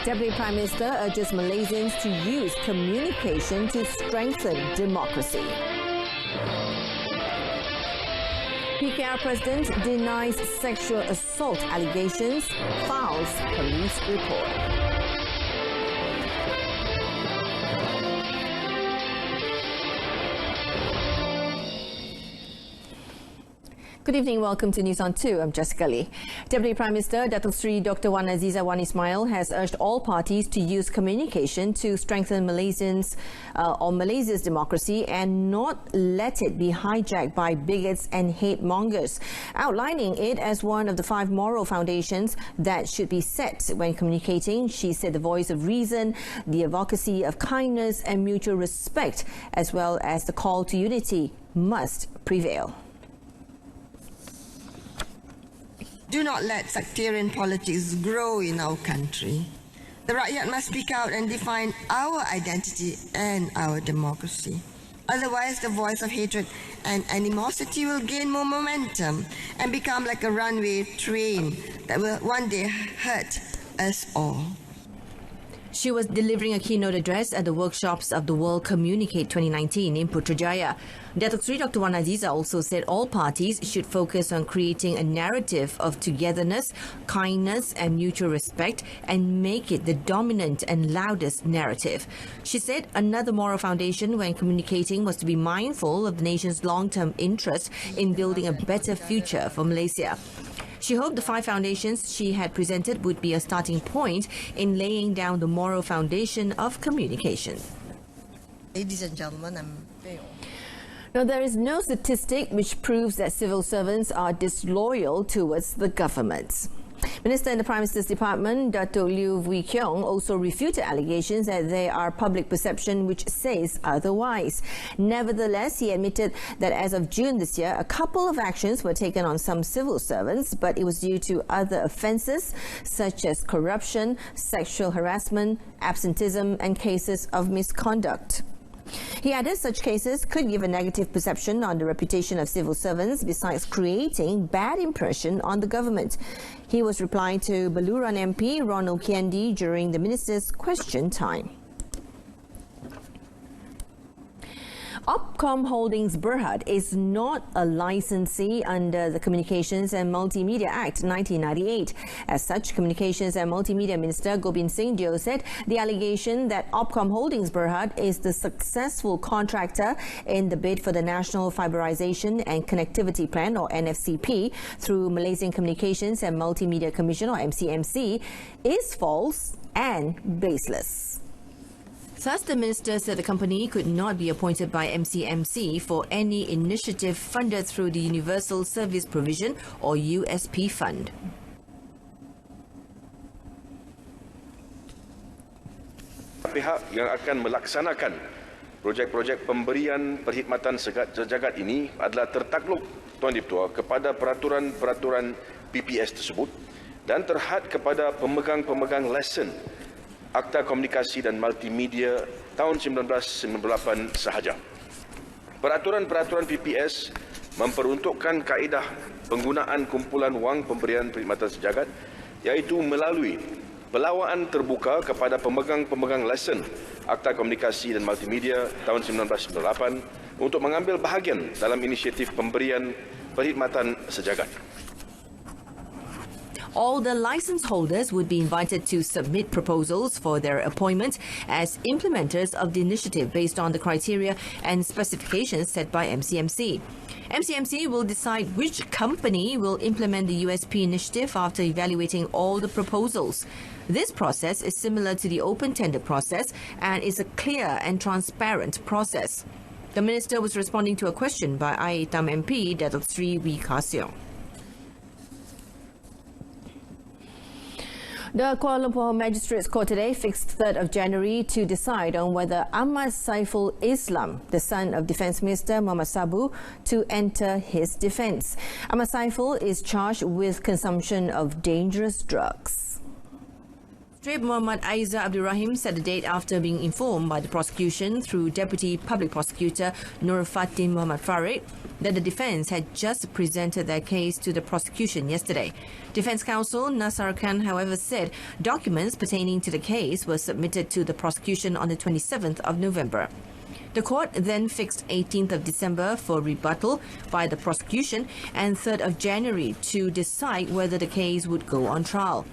Deputy Prime Minister urges Malaysians to use communication to strengthen democracy. PKR President denies sexual assault allegations, files police report. Good evening, welcome to News on 2. I'm Jessica Lee. Deputy Prime Minister Datuk Seri Dr. Wan Azizah Wan Ismail has urged all parties to use communication to strengthen Malaysia's democracy and not let it be hijacked by bigots and hate mongers, outlining it as one of the 5 moral foundations that should be set when communicating. She said the voice of reason, the advocacy of kindness and mutual respect, as well as the call to unity, must prevail. Do not let sectarian politics grow in our country. The Rakyat must speak out and define our identity and our democracy. Otherwise, the voice of hatred and animosity will gain more momentum and become like a runaway train that will one day hurt us all. She was delivering a keynote address at the workshops of the World Communicate 2019 in Putrajaya. Datuk Seri Dr. Wan Azizah also said all parties should focus on creating a narrative of togetherness, kindness and mutual respect and make it the dominant and loudest narrative. She said another moral foundation when communicating was to be mindful of the nation's long-term interest in building a better future for Malaysia. She hoped the 5 foundations she had presented would be a starting point in laying down the moral foundation of communication. Ladies and gentlemen, Now, there is no statistic which proves that civil servants are disloyal towards the government. Minister in the Prime Minister's Department, Dato' Liew Wee Keong, also refuted allegations that there are public perception which says otherwise. Nevertheless, he admitted that as of June this year, a couple of actions were taken on some civil servants, but it was due to other offences such as corruption, sexual harassment, absenteeism and cases of misconduct. He added such cases could give a negative perception on the reputation of civil servants besides creating bad impression on the government. He was replying to Baluran MP Ronald Kendi during the minister's question time. Opcom Holdings Berhad is not a licensee under the Communications and Multimedia Act 1998. As such, Communications and Multimedia Minister Gobind Singh Dio said the allegation that Opcom Holdings Berhad is the successful contractor in the bid for the National Fiberization and Connectivity Plan or NFCP through Malaysian Communications and Multimedia Commission or MCMC is false and baseless. Thus, the minister said the company could not be appointed by MCMC for any initiative funded through the Universal Service Provision or USP Fund. Pihak yang akan melaksanakan projek-projek pemberian perkhidmatan sejagat ini adalah tertakluk Tuan Dipertua kepada peraturan-peraturan PPS tersebut dan terhad kepada pemegang-pemegang lesen Akta Komunikasi dan Multimedia tahun 1998 sahaja. Peraturan-peraturan PPS memperuntukkan kaedah penggunaan kumpulan wang pemberian perkhidmatan sejagat iaitu melalui pelawaan terbuka kepada pemegang-pemegang lesen Akta Komunikasi dan Multimedia tahun 1998 untuk mengambil bahagian dalam inisiatif pemberian perkhidmatan sejagat. All the license holders would be invited to submit proposals for their appointment as implementers of the initiative based on the criteria and specifications set by MCMC. MCMC will decide which company will implement the USP initiative after evaluating all the proposals. This process is similar to the open tender process and is a clear and transparent process. The minister was responding to a question by Aitam MP Datuk Seri Wee Ka Siong. The Kuala Lumpur Magistrates Court today fixed 3rd of January to decide on whether Ahmad Saiful Islam, the son of Defence Minister Muhammad Sabu, to enter his defence. Ahmad Saiful is charged with consumption of dangerous drugs. Muhammad Aiza Abdul Rahim set the date after being informed by the prosecution through Deputy Public Prosecutor Nur Fatin Muhammad Farid that the defence had just presented their case to the prosecution yesterday. Defence counsel Nasar Khan, however, said documents pertaining to the case were submitted to the prosecution on the 27th of November. The court then fixed 18th of December for rebuttal by the prosecution and 3rd of January to decide whether the case would go on trial.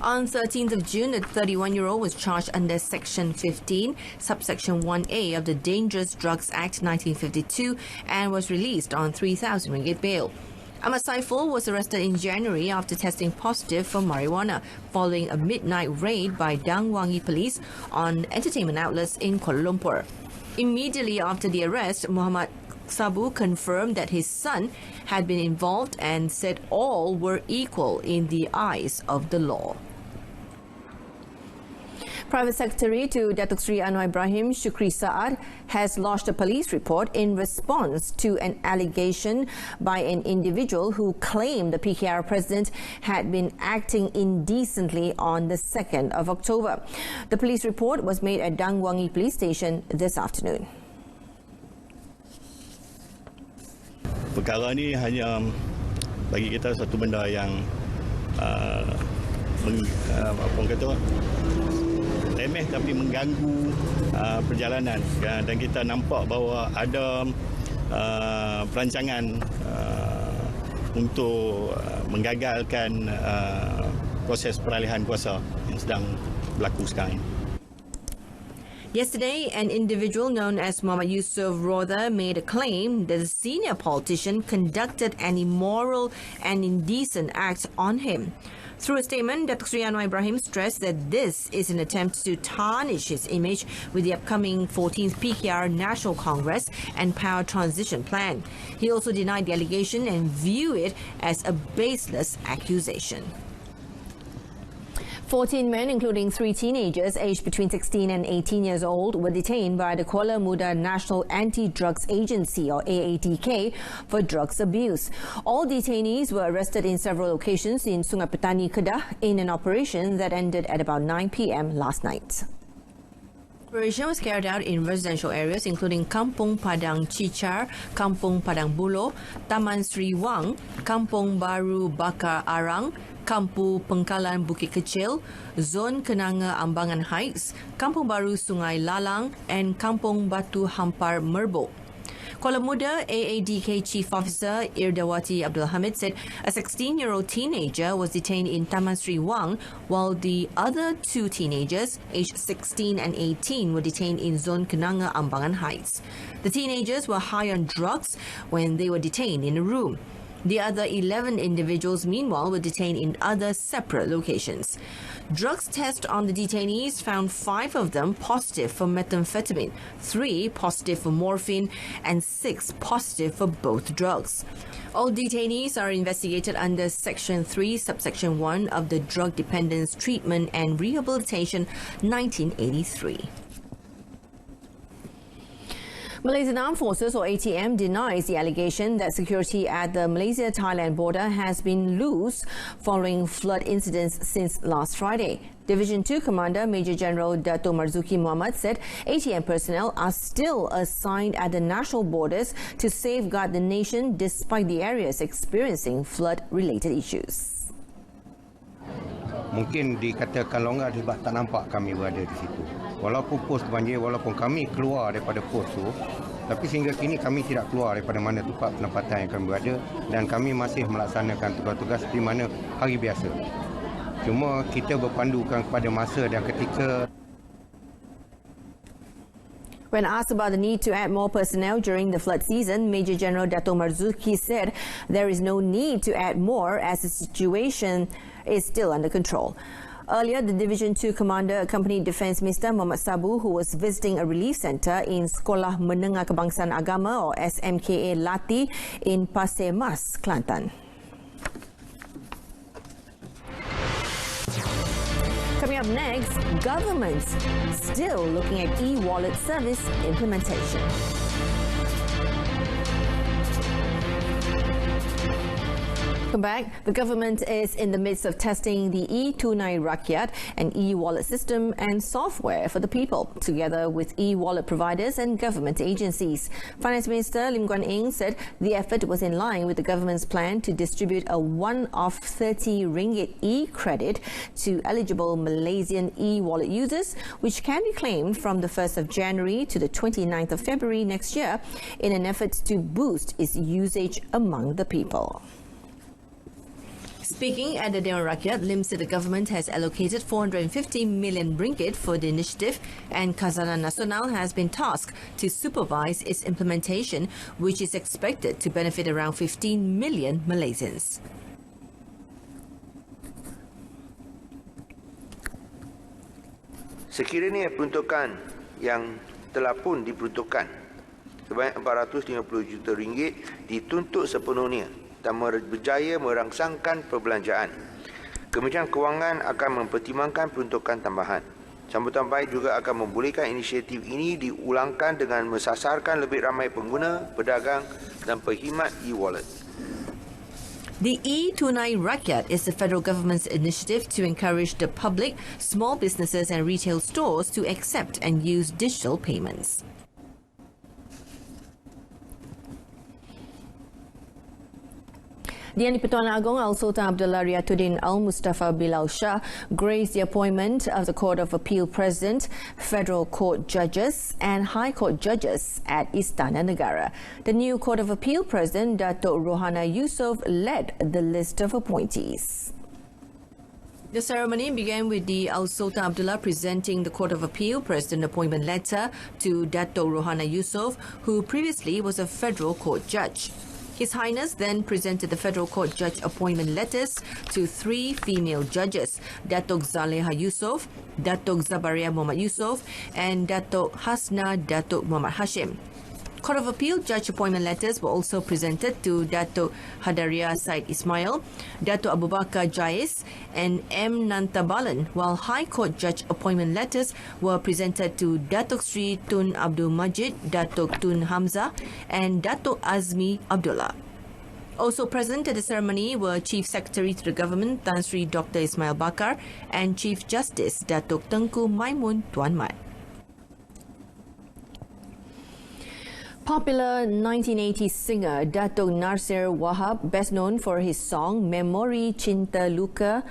On 13th of June, the 31-year-old was charged under Section 15, subsection 1A of the Dangerous Drugs Act 1952 and was released on 3,000 ringgit bail. Ahmad Saiful was arrested in January after testing positive for marijuana following a midnight raid by Dang Wangi police on entertainment outlets in Kuala Lumpur. Immediately after the arrest, Muhammad Sabu confirmed that his son had been involved and said all were equal in the eyes of the law. Private Secretary to Datuk Seri Anwar Ibrahim, Shukri Saad, has lodged a police report in response to an allegation by an individual who claimed the PKR president had been acting indecently on the 2nd of October. The police report was made at Dang Wangi Police Station this afternoon. Perkara ni hanya bagi kita satu benda yang remeh tapi mengganggu perjalanan, dan kita nampak bahawa ada perancangan untuk menggagalkan proses peralihan kuasa yang sedang berlaku sekarang ini. Yesterday, an individual known as Muhammad Yusuf Rotha made a claim that a senior politician conducted an immoral and indecent act on him. Through a statement, Datuk Seri Anwar Ibrahim stressed that this is an attempt to tarnish his image with the upcoming 14th PKR National Congress and Power Transition Plan. He also denied the allegation and viewed it as a baseless accusation. 14 men, including 3 teenagers aged between 16 and 18 years old, were detained by the Kuala Muda National Anti-Drugs Agency, or AADK, for drugs abuse. All detainees were arrested in several locations in Sungai Petani, Kedah, in an operation that ended at about 9 p.m. last night. The operation was carried out in residential areas including Kampung Padang Cicar, Kampung Padang Buloh, Taman Sri Wang, Kampung Baru Bakar Arang, Kampung Pengkalan Bukit Kecil, Zon Kenanga Ambangan Heights, Kampung Baru Sungai Lalang and Kampung Batu Hampar Merbok. Kuala Muda AADK Chief Officer Irdawati Abdul Hamid said a 16-year-old teenager was detained in Taman Sri Wang, while the other 2 teenagers, aged 16 and 18, were detained in Zon Kenanga Ambangan Heights. The teenagers were high on drugs when they were detained in a room. The other 11 individuals, meanwhile, were detained in other separate locations. Drugs test on the detainees found 5 of them positive for methamphetamine, 3 positive for morphine, and 6 positive for both drugs. All detainees are investigated under Section 3, Subsection 1 of the Drug Dependence Treatment and Rehabilitation 1983. Malaysian Armed Forces, or ATM, denies the allegation that security at the Malaysia-Thailand border has been loose following flood incidents since last Friday. Division 2 Commander Major General Dato' Marzuki Muhammad said ATM personnel are still assigned at the national borders to safeguard the nation despite the areas experiencing flood-related issues. Mungkin dikatakan longgar sebab tak nampak kami berada di situ. Walaupun pos banjir, walaupun kami keluar daripada pos tu, tapi sehingga kini kami tidak keluar daripada mana tempat penempatan yang kami berada dan kami masih melaksanakan tugas-tugas di mana hari biasa. Cuma kita berpandukan kepada masa dan ketika. When asked about the need to add more personnel during the flood season, Major General Dato' Marzuki said there is no need to add more as the situation is still under control. Earlier, the Division 2 Commander accompanied Defence Minister Muhammad Sabu, who was visiting a relief centre in Sekolah Menengah Kebangsaan Agama, or SMKA Lati, in Pasir Mas, Kelantan. Coming up next, governments still looking at e-wallet service implementation. Welcome back. The government is in the midst of testing the e-Tunai Rakyat, an e-wallet system and software for the people, together with e-wallet providers and government agencies. Finance Minister Lim Guan Eng said the effort was in line with the government's plan to distribute a one-off 30 ringgit e-credit to eligible Malaysian e-wallet users, which can be claimed from the 1st of January to the 29th of February next year in an effort to boost its usage among the people. Speaking at the Dewan Rakyat, Lim said the government has allocated 450 million ringgit for the initiative, and Khazanah Nasional has been tasked to supervise its implementation, which is expected to benefit around 15 million Malaysians. Sekiranya peruntukan yang telah pun diperuntukkan sebanyak 450 juta ringgit dituntut sepenuhnya dan berjaya merangsangkan perbelanjaan, Kementerian Kewangan akan mempertimbangkan peruntukan tambahan. Sambutan baik juga akan membolehkan inisiatif ini diulangkan dengan mensasarkan lebih ramai pengguna, pedagang dan perkhidmat e-wallet. The e-Tunai Rakyat is the federal government's initiative to encourage the public, small businesses and retail stores to accept and use digital payments. The Yang di-Pertuan Agong Al-Sultan Abdullah Riyatuddin Al-Mustafa Bilal Shah graced the appointment of the Court of Appeal President, Federal Court Judges and High Court Judges at Istana Negara. The new Court of Appeal President, Datuk Rohana Yusof, led the list of appointees. The ceremony began with the Al-Sultan Abdullah presenting the Court of Appeal President appointment letter to Datuk Rohana Yusof, who previously was a Federal Court Judge. His Highness then presented the Federal Court Judge appointment letters to 3 female judges, Datuk Zaleha Yusof, Datuk Zabaria Muhammad Yusof and Datuk Hasna Datuk Muhammad Hashim. Court of Appeal Judge appointment letters were also presented to Datuk Hadaria Said Ismail, Datuk Abu Bakar Jais and M. Nantabalan, while High Court Judge appointment letters were presented to Datuk Sri Tun Abdul Majid, Datuk Tun Hamzah and Datuk Azmi Abdullah. Also present at the ceremony were Chief Secretary to the Government Tan Sri Dr. Ismail Bakar and Chief Justice Datuk Tengku Maimun Tuan Mat. Popular 1980s singer Datuk Nasir Wahab, best known for his song Memori Cinta Luka,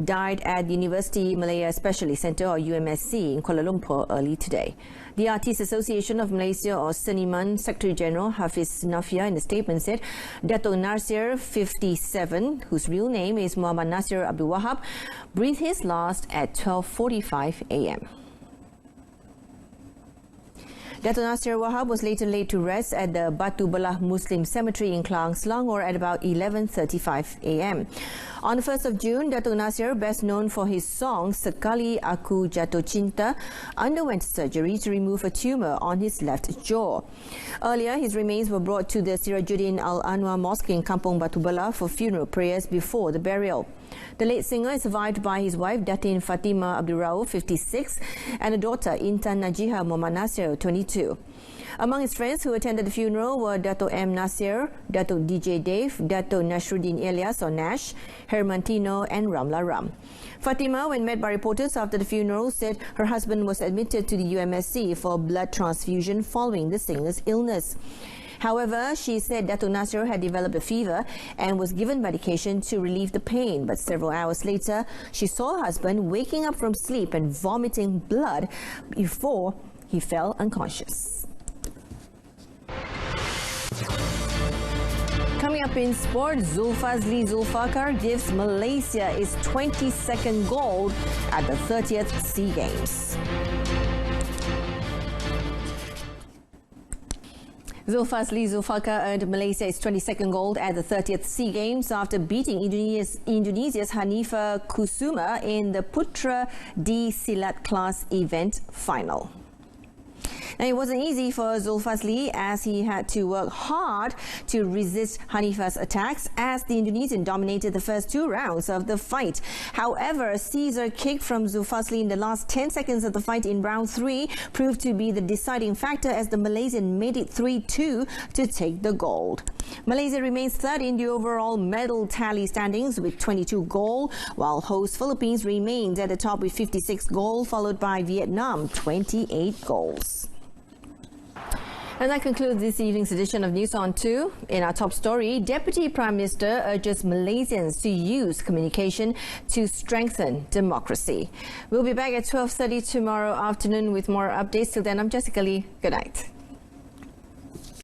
died at the University Malaya Specialist Centre or UMSC in Kuala Lumpur early today. The Artists Association of Malaysia or Seniman Secretary General Hafiz Nafia in a statement said Datuk Nasir, 57, whose real name is Muhammad Nasir Abdul Wahab, breathed his last at 12:45 a.m. Datuk Nasir Wahab was later laid to rest at the Batu Belah Muslim Cemetery in Klang, Selangor at about 11:35 a.m. On the 1st of June, Datuk Nasir, best known for his song Sekali Aku Jatuh Cinta, underwent surgery to remove a tumour on his left jaw. Earlier, his remains were brought to the Sirajuddin Al-Anwar Mosque in Kampung Batu Belah for funeral prayers before the burial. The late singer is survived by his wife Datin Fatima Abdul Rauf, 56, and a daughter Intan Najiha Muhammad Nasir, 22. Among his friends who attended the funeral were Datuk M. Nasir, Datuk DJ Dave, Datuk Nashruddin Elias or Nash, Hermantino and Ramla Ram. Fatima, when met by reporters after the funeral, said her husband was admitted to the UMSC for blood transfusion following the singer's illness. However, she said Datuk Nasir had developed a fever and was given medication to relieve the pain, but several hours later, she saw her husband waking up from sleep and vomiting blood before he fell unconscious. Coming up in sport, Zulfazli Zulfakar gives Malaysia its 22nd gold at the 30th SEA Games. Zulfazli Zulfakar earned Malaysia its 22nd gold at the 30th SEA Games after beating Indonesia's Hanifa Kusuma in the Putra D Silat class event final. Now, it wasn't easy for Zulfazli as he had to work hard to resist Hanifa's attacks as the Indonesian dominated the first 2 rounds of the fight. However, a Caesar kick from Zulfazli in the last 10 seconds of the fight in round 3 proved to be the deciding factor as the Malaysian made it 3-2 to take the gold. Malaysia remains third in the overall medal tally standings with 22 gold, while host Philippines remained at the top with 56 gold, followed by Vietnam 28 goals. And that concludes this evening's edition of News on 2. In our top story, Deputy Prime Minister urges Malaysians to use communication to strengthen democracy. We'll be back at 12:30 tomorrow afternoon with more updates. Till then, I'm Jessica Lee. Good night.